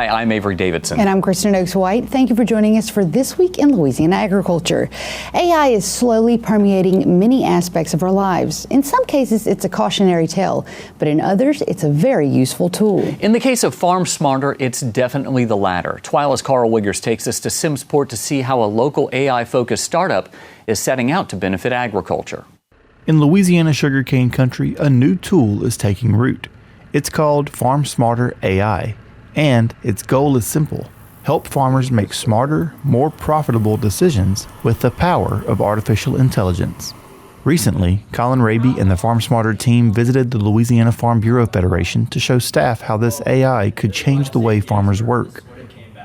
Hi, I'm Avery Davidson. And I'm Kristen Oaks-White. Thank you for joining us for This Week in Louisiana Agriculture. AI is slowly permeating many aspects of our lives. In some cases, it's a cautionary tale, but in others, it's a very useful tool. In the case of Farm Smarter, it's definitely the latter. TWILA's Carl Wiggers takes us to Simsport to see how a local AI-focused startup is setting out to benefit agriculture. In Louisiana sugarcane country, a new tool is taking root. It's called Farm Smarter AI, and its goal is simple: help farmers make smarter, more profitable decisions with the power of artificial intelligence. Recently, Colin Raby and the Farm Smarter team visited the Louisiana Farm Bureau Federation to show staff how this AI could change the way farmers work.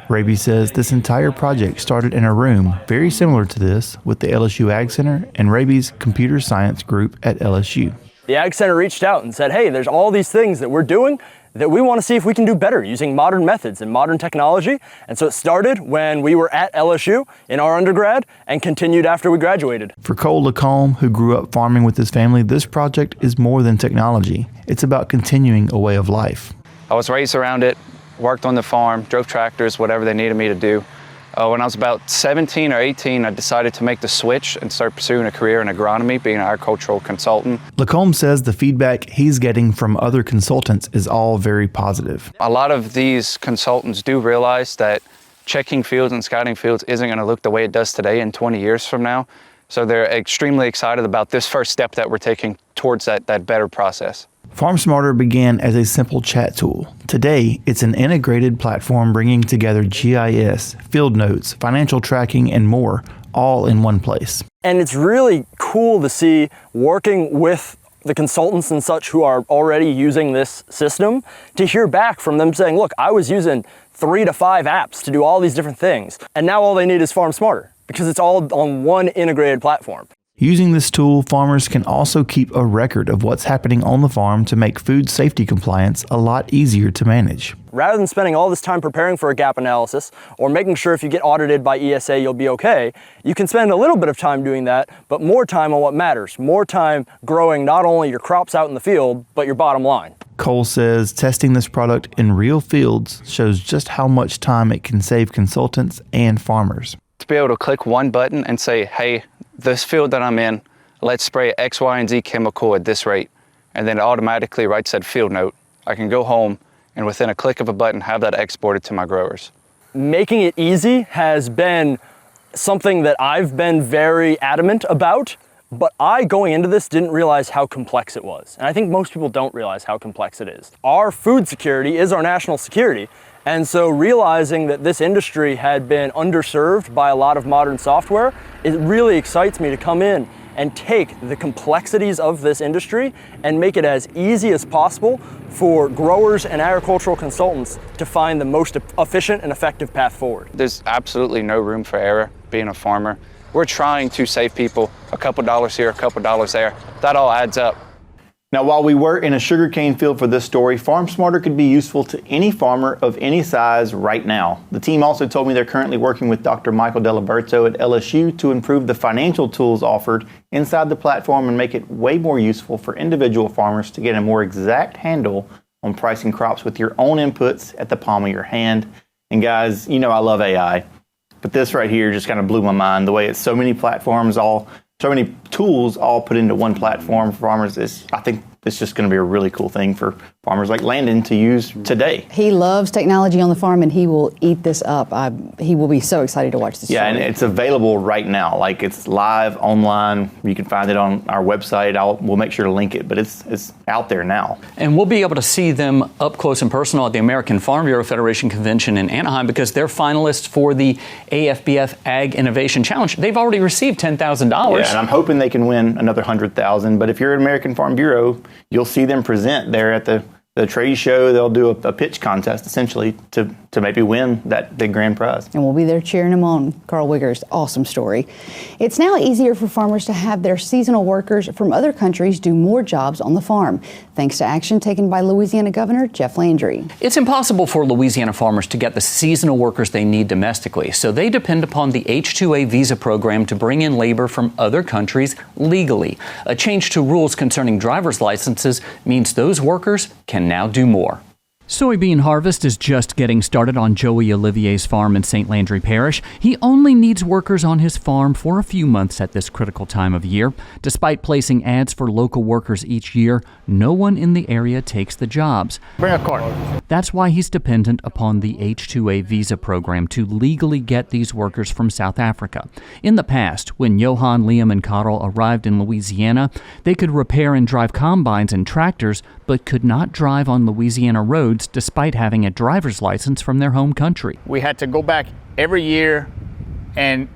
Raby says this entire project started in a room very similar to this with the LSU Ag Center and Raby's computer science group at LSU. The Ag Center reached out and said, hey, there's all these things that we're doing that we want to see if we can do better using modern methods and modern technology. And so it started when we were at LSU in our undergrad and continued after we graduated. For Cole Lacombe, who grew up farming with his family, this project is more than technology. It's about continuing a way of life. I was raised around it, worked on the farm, drove tractors, whatever they needed me to do. When I was about 17 or 18, I decided to make the switch and start pursuing a career in agronomy, being an agricultural consultant. Lacombe says the feedback he's getting from other consultants is all very positive. A lot of these consultants do realize that checking fields and scouting fields isn't going to look the way it does today in 20 years from now. So they're extremely excited about this first step that we're taking towards that better process. Farm Smarter began as a simple chat tool. Today, it's an integrated platform bringing together GIS, field notes, financial tracking, and more, all in one place. And it's really cool to see, working with the consultants and such who are already using this system, to hear back from them saying, look, I was using 3 to 5 apps to do all these different things, and now all they need is Farm Smarter, because it's all on one integrated platform. Using this tool, farmers can also keep a record of what's happening on the farm to make food safety compliance a lot easier to manage. Rather than spending all this time preparing for a gap analysis or making sure if you get audited by ESA you'll be okay, you can spend a little bit of time doing that, but more time on what matters. More time growing not only your crops out in the field, but your bottom line. Cole says testing this product in real fields shows just how much time it can save consultants and farmers. To be able to click one button and say, hey, this field that I'm in, let's spray X, Y, and Z chemical at this rate, and then it automatically writes that field note. I can go home and within a click of a button have that exported to my growers. Making it easy has been something that I've been very adamant about, but I, going into this, didn't realize how complex it was. And I think most people don't realize how complex it is. Our food security is our national security. And so realizing that this industry had been underserved by a lot of modern software, it really excites me to come in and take the complexities of this industry and make it as easy as possible for growers and agricultural consultants to find the most efficient and effective path forward. There's absolutely no room for error being a farmer. We're trying to save people a couple dollars here, a couple dollars there. That all adds up. Now, while we were in a sugarcane field for this story, Farm Smarter could be useful to any farmer of any size right now. The team also told me they're currently working with Dr. Michael Delaberto at LSU to improve the financial tools offered inside the platform and make it way more useful for individual farmers to get a more exact handle on pricing crops with your own inputs at the palm of your hand. And guys, you know I love AI, but this right here just kind of blew my mind. The way it's so many platforms, so many tools all put into one platform for farmers. I think it's just going to be a really cool thing for farmers like Landon to use today. He loves technology on the farm, and he will eat this up. He will be so excited to watch this. Yeah, and it's available right now. Like, it's live online. You can find it on our website. We'll make sure to link it, but it's out there now. And we'll be able to see them up close and personal at the American Farm Bureau Federation Convention in Anaheim because they're finalists for the AFBF Ag Innovation Challenge. They've already received $10,000. Yeah, and I'm hoping they can win another $100,000. But if you're at American Farm Bureau, you'll see them present there at the trade show. They'll do a pitch contest, essentially, to maybe win that big grand prize. And we'll be there cheering him on. Carl Wiggers, awesome story. It's now easier for farmers to have their seasonal workers from other countries do more jobs on the farm, thanks to action taken by Louisiana Governor Jeff Landry. It's impossible for Louisiana farmers to get the seasonal workers they need domestically, so they depend upon the H-2A visa program to bring in labor from other countries legally. A change to rules concerning driver's licenses means those workers can now do more. Soybean harvest is just getting started on Joey Olivier's farm in St. Landry Parish. He only needs workers on his farm for a few months at this critical time of year. Despite placing ads for local workers each year, no one in the area takes the jobs. Bring a cart. That's why he's dependent upon the H-2A visa program to legally get these workers from South Africa. In the past, when Johan, Liam, and Carl arrived in Louisiana, they could repair and drive combines and tractors, but could not drive on Louisiana roads despite having a driver's license from their home country. We had to go back every year and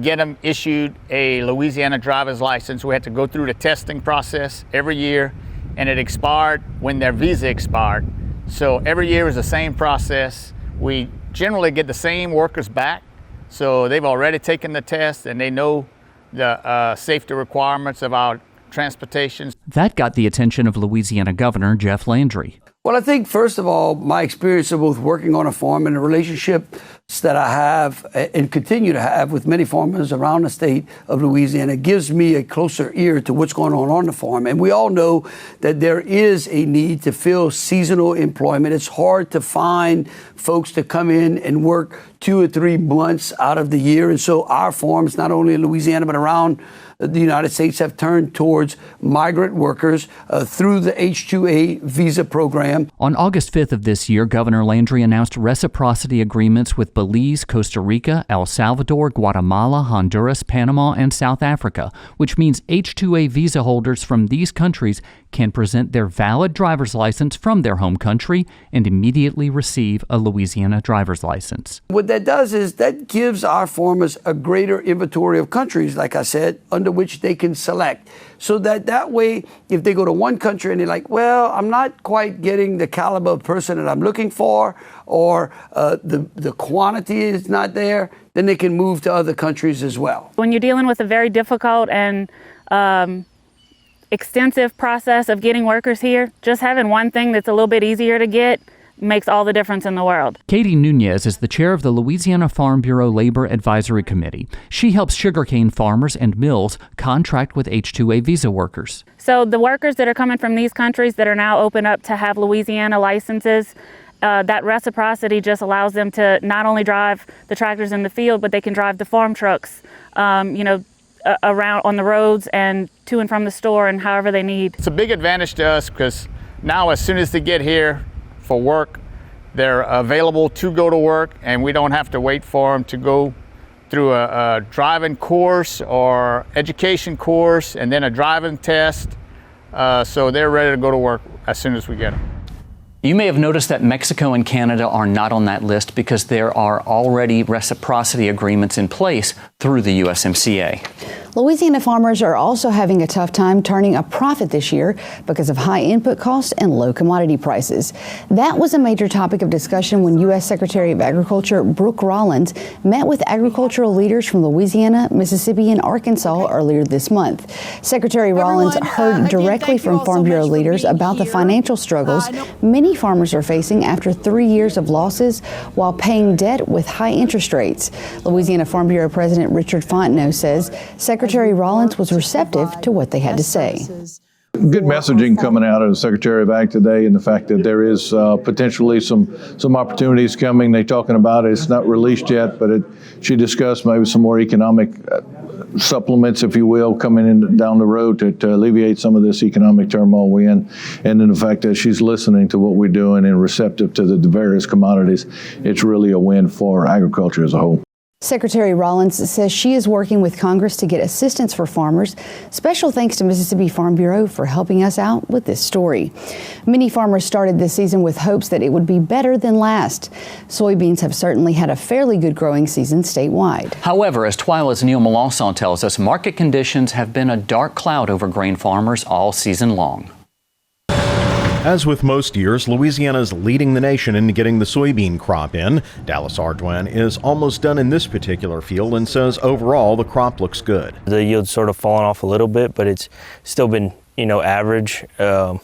get them issued a Louisiana driver's license. We had to go through the testing process every year, and it expired when their visa expired. So every year is the same process. We generally get the same workers back, so they've already taken the test and they know the safety requirements of our transportation. That got the attention of Louisiana Governor Jeff Landry. Well, I think, first of all, my experience of both working on a farm and the relationships that I have and continue to have with many farmers around the state of Louisiana gives me a closer ear to what's going on the farm. And we all know that there is a need to fill seasonal employment. It's hard to find folks to come in and work 2 or 3 months out of the year. And so our farms, not only in Louisiana, but around the United States, have turned towards migrant workers through the H-2A visa program. On August 5th of this year, Governor Landry announced reciprocity agreements with Belize, Costa Rica, El Salvador, Guatemala, Honduras, Panama, and South Africa, which means H-2A visa holders from these countries can present their valid driver's license from their home country and immediately receive a Louisiana driver's license. What that does is that gives our farmers a greater inventory of countries, like I said, under which they can select. So that way, if they go to one country and they're like, well, I'm not quite getting the caliber of person that I'm looking for, or the quantity is not there, then they can move to other countries as well. When you're dealing with a very difficult and extensive process of getting workers here, just having one thing that's a little bit easier to get makes all the difference in the world. Katie Nunez is the chair of the Louisiana Farm Bureau Labor Advisory Committee. She helps sugarcane farmers and mills contract with H-2A visa workers. So the workers that are coming from these countries that are now open up to have Louisiana licenses, that reciprocity just allows them to not only drive the tractors in the field, but they can drive the farm trucks, around on the roads and to and from the store and however they need. It's a big advantage to us because now as soon as they get here for work, they're available to go to work, and we don't have to wait for them to go through a driving course or education course and then a driving test. So they're ready to go to work as soon as we get them. You may have noticed that Mexico and Canada are not on that list because there are already reciprocity agreements in place through the USMCA. Louisiana farmers are also having a tough time turning a profit this year because of high input costs and low commodity prices. That was a major topic of discussion when U.S. Secretary of Agriculture Brooke Rollins met with agricultural leaders from Louisiana, Mississippi, and Arkansas earlier this month. Secretary Rollins heard directly from Farm Bureau leaders about the financial struggles many farmers are facing after 3 years of losses while paying debt with high interest rates. Louisiana Farm Bureau President Richard Fontenot says Secretary Rollins was receptive to what they had to say. Good messaging coming out of the Secretary of Ag today, and the fact that there is potentially some opportunities coming. They're talking about it. It's not released yet, but she discussed maybe some more economic supplements, if you will, coming in down the road to alleviate some of this economic turmoil we're in. And then the fact that she's listening to what we're doing and receptive to the various commodities, it's really a win for agriculture as a whole. Secretary Rollins says she is working with Congress to get assistance for farmers. Special thanks to Mississippi Farm Bureau for helping us out with this story. Many farmers started this season with hopes that it would be better than last. Soybeans have certainly had a fairly good growing season statewide. However, as TWILA's Neil Melanson tells us, market conditions have been a dark cloud over grain farmers all season long. As with most years, Louisiana is leading the nation in getting the soybean crop in. Dallas Ardoin is almost done in this particular field and says overall the crop looks good. The yield's sort of fallen off a little bit, but it's still been, average. So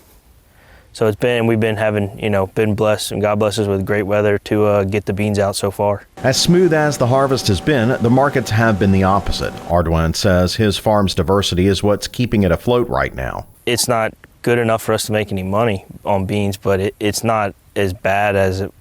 we've been having, been blessed, and God bless us with great weather to get the beans out so far. As smooth as the harvest has been, the markets have been the opposite. Ardoin says his farm's diversity is what's keeping it afloat right now. It's not good enough for us to make any money on beans, but it's not as bad as it,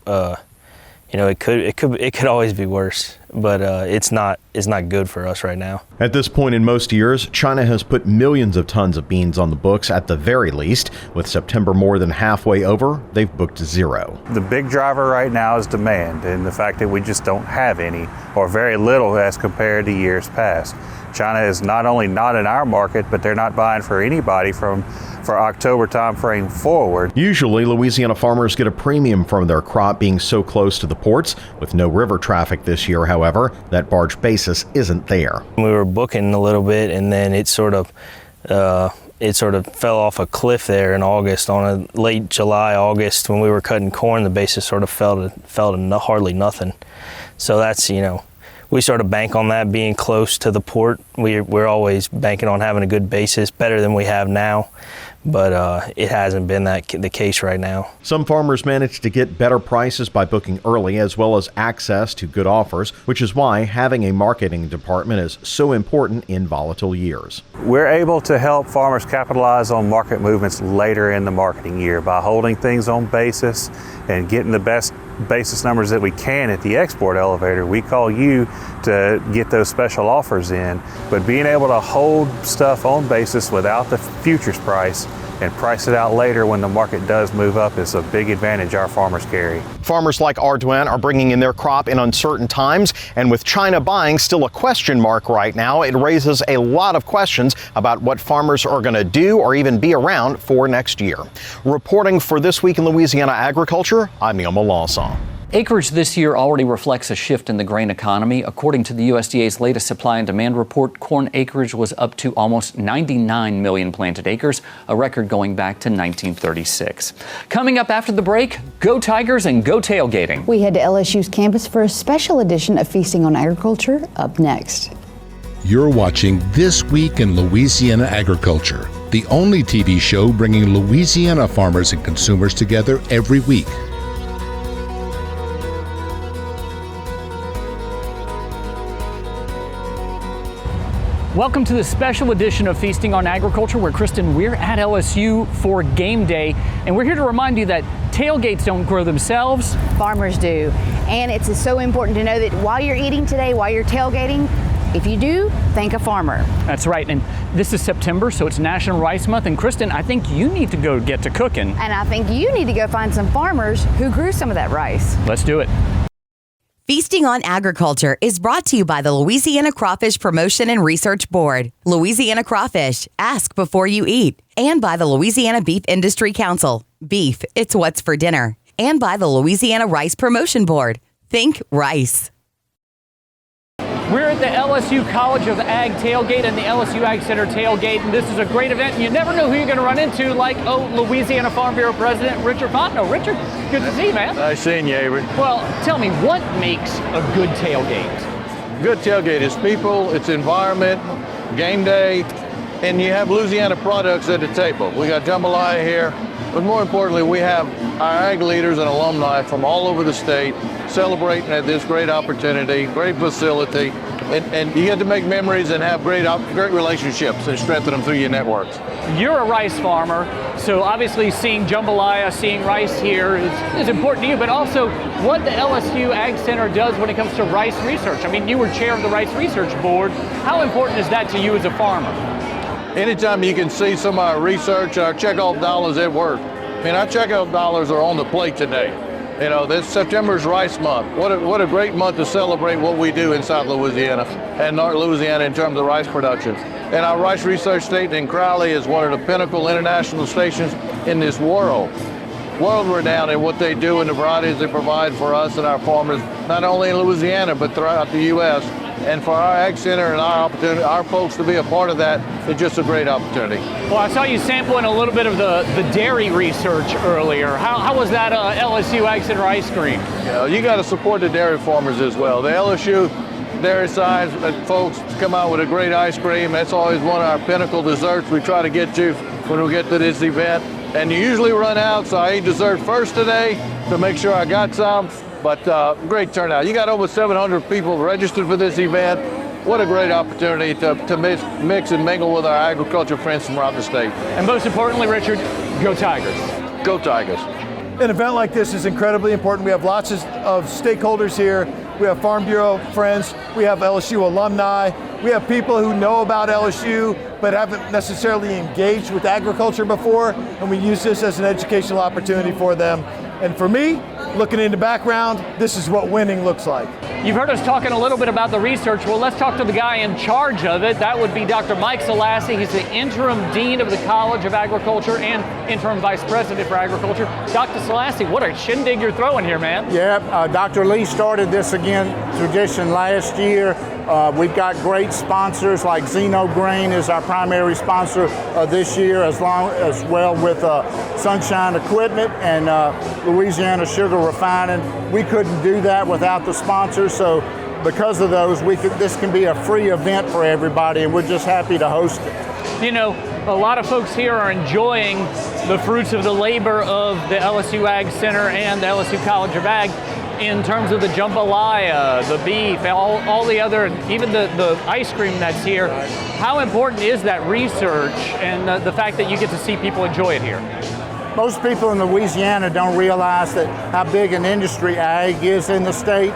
it could always be worse, but it's not good for us right now. At this point in most years, China has put millions of tons of beans on the books at the very least. With September more than halfway over, they've booked zero. The big driver right now is demand, and the fact that we just don't have any or very little as compared to years past. China is not only not in our market, but they're not buying for anybody for October timeframe forward. Usually, Louisiana farmers get a premium from their crop being so close to the ports. With no river traffic this year, however, that barge basis isn't there. We were booking a little bit, and then it sort of fell off a cliff there in August. On a late July, August, when we were cutting corn, the basis sort of fell to hardly nothing. So that's, we sort of bank on that being close to the port. We're always banking on having a good basis, better than we have now, but it hasn't been the case right now. Some farmers manage to get better prices by booking early, as well as access to good offers, which is why having a marketing department is so important in volatile years. We're able to help farmers capitalize on market movements later in the marketing year by holding things on basis and getting the best basis numbers that we can at the export elevator. We call you to get those special offers in, but being able to hold stuff on basis without the futures price and price it out later when the market does move up is a big advantage our farmers carry. Farmers like Ardoin are bringing in their crop in uncertain times, and with China buying still a question mark right now, it raises a lot of questions about what farmers are going to do or even be around for next year. Reporting for This Week in Louisiana Agriculture, I'm Neil Malasa. Acreage this year already reflects a shift in the grain economy. According to the USDA's latest supply and demand report, corn acreage was up to almost 99 million planted acres, a record going back to 1936. Coming up after the break, go Tigers and go tailgating. We head to LSU's campus for a special edition of Feasting on Agriculture up next. You're watching This Week in Louisiana Agriculture, the only TV show bringing Louisiana farmers and consumers together every week. Welcome to the special edition of Feasting on Agriculture, where Kristen, we're at LSU for game day, and we're here to remind you that tailgates don't grow themselves. Farmers do. And it's so important to know that while you're eating today, while you're tailgating, if you do, thank a farmer. That's right, and this is September, so it's National Rice Month, and Kristen, I think you need to go get to cooking. And I think you need to go find some farmers who grew some of that rice. Let's do it. Feasting on Agriculture is brought to you by the Louisiana Crawfish Promotion and Research Board, Louisiana Crawfish, ask before you eat, and by the Louisiana Beef Industry Council, beef, it's what's for dinner, and by the Louisiana Rice Promotion Board, think rice. We're at the LSU College of Ag tailgate and the LSU Ag Center tailgate, and this is a great event, and you never know who you're going to run into, like, Louisiana Farm Bureau President Richard Fontenot. Richard, good to see you, man. Nice seeing you, Avery. Well, tell me, what makes a good tailgate? Good tailgate is people, it's environment, game day, and you have Louisiana products at the table. We got jambalaya here, but more importantly, we have our ag leaders and alumni from all over the state celebrating at this great opportunity, great facility, and you get to make memories and have great relationships and strengthen them through your networks. You're a rice farmer, so obviously seeing jambalaya, seeing rice here is important to you, but also what the LSU Ag Center does when it comes to rice research. I mean, you were chair of the Rice Research Board. How important is that to you as a farmer? Anytime you can see some of our research, our checkoff dollars at work. I mean, our checkoff dollars are on the plate today. You know, this September's Rice Month. What a great month to celebrate what we do in South Louisiana and North Louisiana in terms of rice production. And our rice research station in Crowley is one of the pinnacle international stations in this world. World renowned in what they do and the varieties they provide for us and our farmers, not only in Louisiana, but throughout the U.S. And for our Ag Center and our opportunity, our folks to be a part of that is just a great opportunity. Well, I saw you sampling a little bit of the dairy research earlier. How was that LSU Ag Center ice cream? You got to support the dairy farmers as well. The LSU dairy side folks come out with a great ice cream. That's always one of our pinnacle desserts we try to get to when we get to this event. And you usually run out, so I ate dessert first today to make sure I got some. But great turnout. You got over 700 people registered for this event. what a great opportunity to mix and mingle with our agriculture friends from around the state. And most importantly, Richard, go Tigers. Go Tigers. An event like this is incredibly important. We have lots of stakeholders here. We have Farm Bureau friends. We have LSU alumni. We have people who know about LSU but haven't necessarily engaged with agriculture before, and we use this as an educational opportunity for them. And for me, looking into background, this is what winning looks like. You've heard us talking a little bit about the research. Well, let's talk to the guy in charge of it. That would be Dr. Mike Selassie. He's the interim dean of the College of Agriculture and interim vice president for agriculture. Dr. Selassie, what a shindig you're throwing here, man. Yeah, Dr. Lee started this tradition last year. We've got great sponsors like Xeno Grain is our primary sponsor this year, as well with Sunshine Equipment and Louisiana Sugar Refining. We couldn't do that without the sponsors, so because of those, this can be a free event for everybody, and we're just happy to host it. You know, a lot of folks here are enjoying the fruits of the labor of the LSU Ag Center and the LSU College of Ag in terms of the jambalaya, the beef, all the other, even the ice cream that's here. How important is that research and the fact that you get to see people enjoy it here? Most people in Louisiana don't realize how big an industry ag is in the state.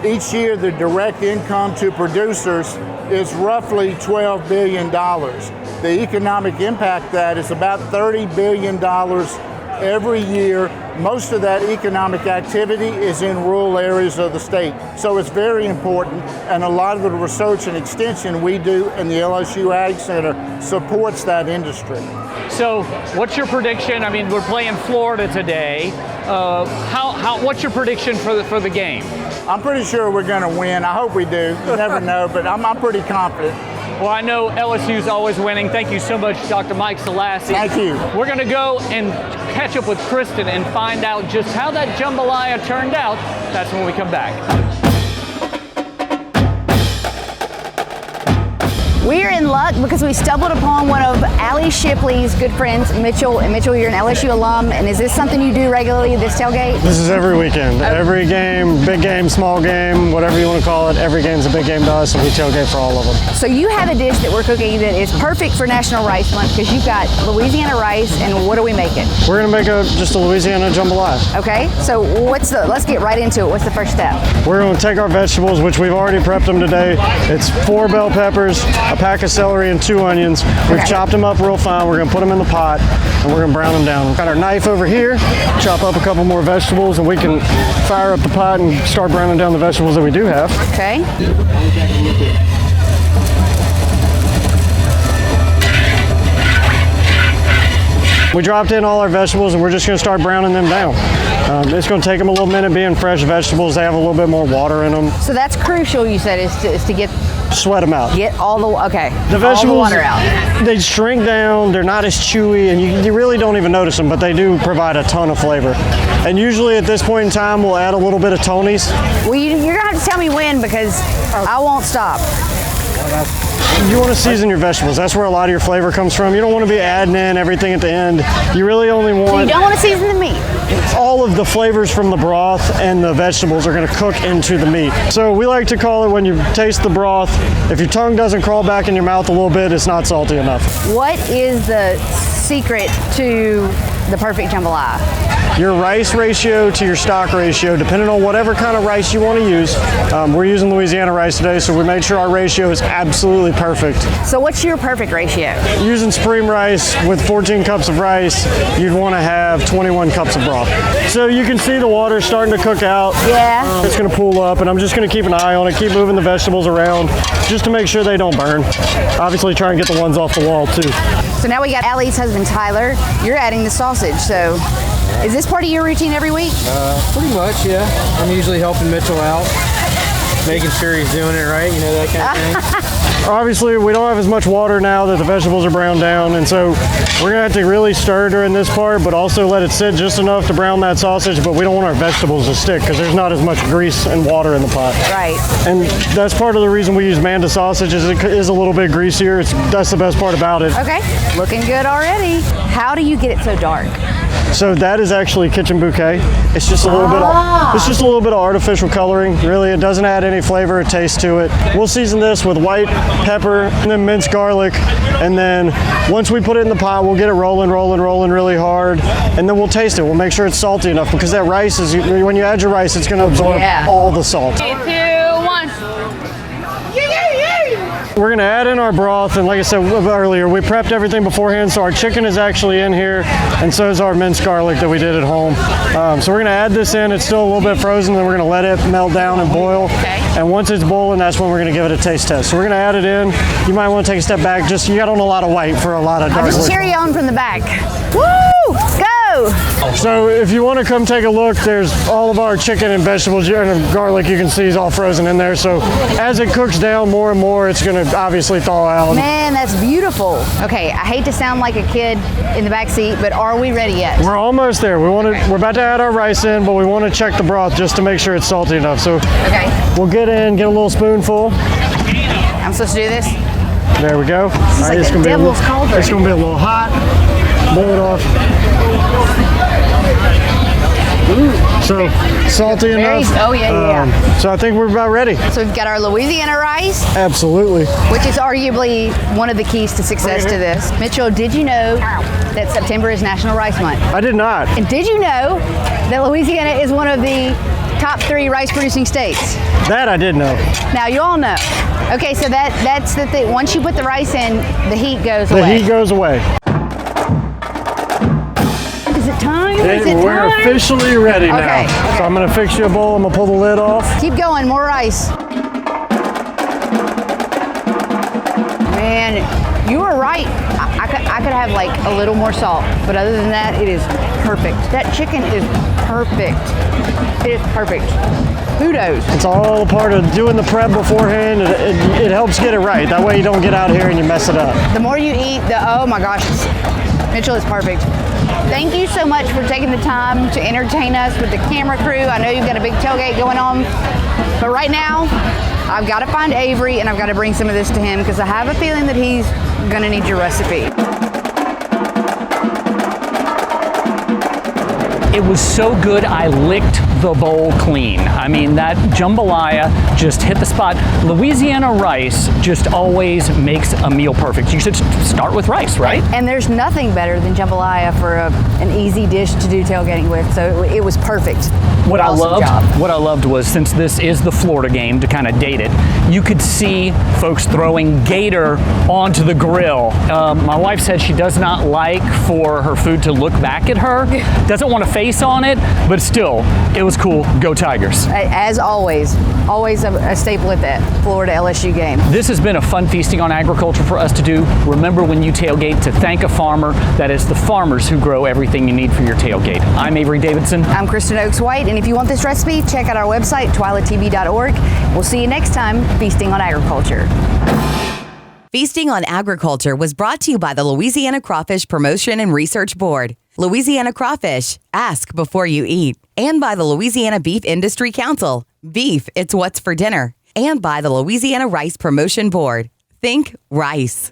Each year, the direct income to producers is roughly $12 billion. The economic impact of that is about $30 billion every year. Most of that economic activity is in rural areas of the state. So it's very important, and a lot of the research and extension we do in the LSU Ag Center supports that industry. So what's your prediction? I mean, we're playing Florida today. What's your prediction for the game? I'm pretty sure we're going to win. I hope we do. You never know, but I'm pretty confident. Well, I know LSU's always winning. Thank you so much, Dr. Mike Selassie. Thank you. We're going to go and catch up with Kristen and find out just how that jambalaya turned out. That's when we come back. We're in luck because we stumbled upon one of Allie Shipley's good friends, Mitchell. And Mitchell, you're an LSU alum, and is this something you do regularly, this tailgate? This is every weekend. Every game, big game, small game, whatever you want to call it, every game's a big game to us, and we tailgate for all of them. So you have a dish that we're cooking that is perfect for National Rice Month because you've got Louisiana rice, and what are we making? We're going to make just a Louisiana jambalaya. Okay, so let's get right into it. What's the first step? We're going to take our vegetables, which we've already prepped them today. It's 4 bell peppers, a pack of celery, and 2 onions. We've chopped them up real fine. We're going to put them in the pot, and we're going to brown them down. We've got our knife over here, chop up a couple more vegetables, and we can fire up the pot and start browning down the vegetables that we do have. Okay. We dropped in all our vegetables, and we're just going to start browning them down. It's going to take them a little minute. Being fresh vegetables, they have a little bit more water in them. So that's crucial, you said, is to get... Sweat them out. Get all the, okay. The vegetables, all the water out. They shrink down, they're not as chewy, and you really don't even notice them, but they do provide a ton of flavor. And usually at this point in time, we'll add a little bit of Tony's. Well, you're going to have to tell me when, because I won't stop. You want to season your vegetables. That's where a lot of your flavor comes from. You don't want to be adding in everything at the end. You really only want... So you don't want to season the meat? All of the flavors from the broth and the vegetables are going to cook into the meat. So we like to call it, when you taste the broth, if your tongue doesn't crawl back in your mouth a little bit, it's not salty enough. What is the secret to the perfect jambalaya? Your rice ratio to your stock ratio, depending on whatever kind of rice you want to use. We're using Louisiana rice today, so we made sure our ratio is absolutely perfect. So what's your perfect ratio? Using supreme rice with 14 cups of rice, you'd want to have 21 cups of broth. So you can see the water starting to cook out. Yeah. It's going to pool up, and I'm just going to keep an eye on it, keep moving the vegetables around, just to make sure they don't burn. Obviously try and get the ones off the wall too. So now we got Allie's husband, Tyler. You're adding the sausage, so is this part of your routine every week? Pretty much, yeah. I'm usually helping Mitchell out, making sure he's doing it right, you know, that kind of thing. obviously we don't have as much water now that the vegetables are browned down, and so we're gonna have to really stir during this part, but also let it sit just enough to brown that sausage, but we don't want our vegetables to stick because there's not as much grease and water in the pot. Right. And that's part of the reason we use Manda sausage, is it is a little bit greasier. That's the best part about it. Okay, looking good already. How do you get it so dark? So that is actually kitchen bouquet. It's just a little bit of artificial coloring. Really, it doesn't add any flavor or taste to it. We'll season this with white pepper and then minced garlic. And then once we put it in the pot, we'll get it rolling really hard. And then we'll taste it. We'll make sure it's salty enough, because that rice is, when you add your rice, it's going to absorb all the salt. 3, 2, 1. We're going to add in our broth, and like I said earlier, we prepped everything beforehand, so our chicken is actually in here, and so is our minced garlic that we did at home. So we're going to add this in. It's still a little bit frozen, then we're going to let it melt down and boil. Okay. And once it's boiling, that's when we're going to give it a taste test. So we're going to add it in. You might want to take a step back. Just, you got on a lot of white for a lot of dark. I'm just cheering you on from the back. Woo! Go! So if you want to come take a look, there's all of our chicken and vegetables and garlic you can see is all frozen in there. So as it cooks down more and more, it's going to obviously thaw out. Man, that's beautiful. Okay, I hate to sound like a kid in the back seat, but are we ready yet? We're almost there. We're about to add our rice in, but we want to check the broth just to make sure it's salty enough. So we'll get a little spoonful. I'm supposed to do this? There we go. This is like it's the gonna devil's cauldron. It's going to be a little hot. Blow it off. So salty enough. Oh yeah. So I think we're about ready. So we've got our Louisiana rice. Absolutely. Which is arguably one of the keys to success to this. Mitchell, did you know that September is National Rice Month? I did not. And did you know that Louisiana is one of the top 3 rice producing states? That I did know. Now you all know. Okay, so that's the thing. Once you put the rice in, the heat goes away. The heat goes away. Is it time? We're officially ready now. Okay. So I'm going to fix you a bowl. I'm going to pull the lid off. Keep going, more rice. Man, you were right. I could have like a little more salt, but other than that, it is perfect. That chicken is perfect. It is perfect. Kudos. It's all a part of doing the prep beforehand. It helps get it right. That way you don't get out here and you mess it up. The more you eat, oh my gosh, Mitchell is perfect. Thank you so much for taking the time to entertain us with the camera crew. I know you've got a big tailgate going on, but right now, I've got to find Avery and I've got to bring some of this to him because I have a feeling that he's going to need your recipe. It was so good I licked the bowl clean. I mean, that jambalaya just hit the spot. Louisiana rice just always makes a meal perfect. You should start with rice, right? And there's nothing better than jambalaya for an easy dish to do tailgating with, so it was perfect. What I loved was, since this is the Florida game, to kind of date it, you could see folks throwing gator onto the grill. My wife said she does not like for her food to look back at her, doesn't want to face on it, but still, it was cool. Go Tigers. As always a staple at that Florida LSU game. This has been a fun Feasting on Agriculture for us to do. Remember, when you tailgate, to thank a farmer. That is the farmers who grow everything you need for your tailgate. I'm Avery Davidson. I'm Kristen Oaks White, and if you want this recipe, check out our website, twilatv.org. We'll see you next time, Feasting on Agriculture. Feasting on Agriculture was brought to you by the Louisiana Crawfish Promotion and Research Board, Louisiana Crawfish, ask before you eat, and by the Louisiana Beef Industry Council, beef, it's what's for dinner, and by the Louisiana Rice Promotion Board. Think rice.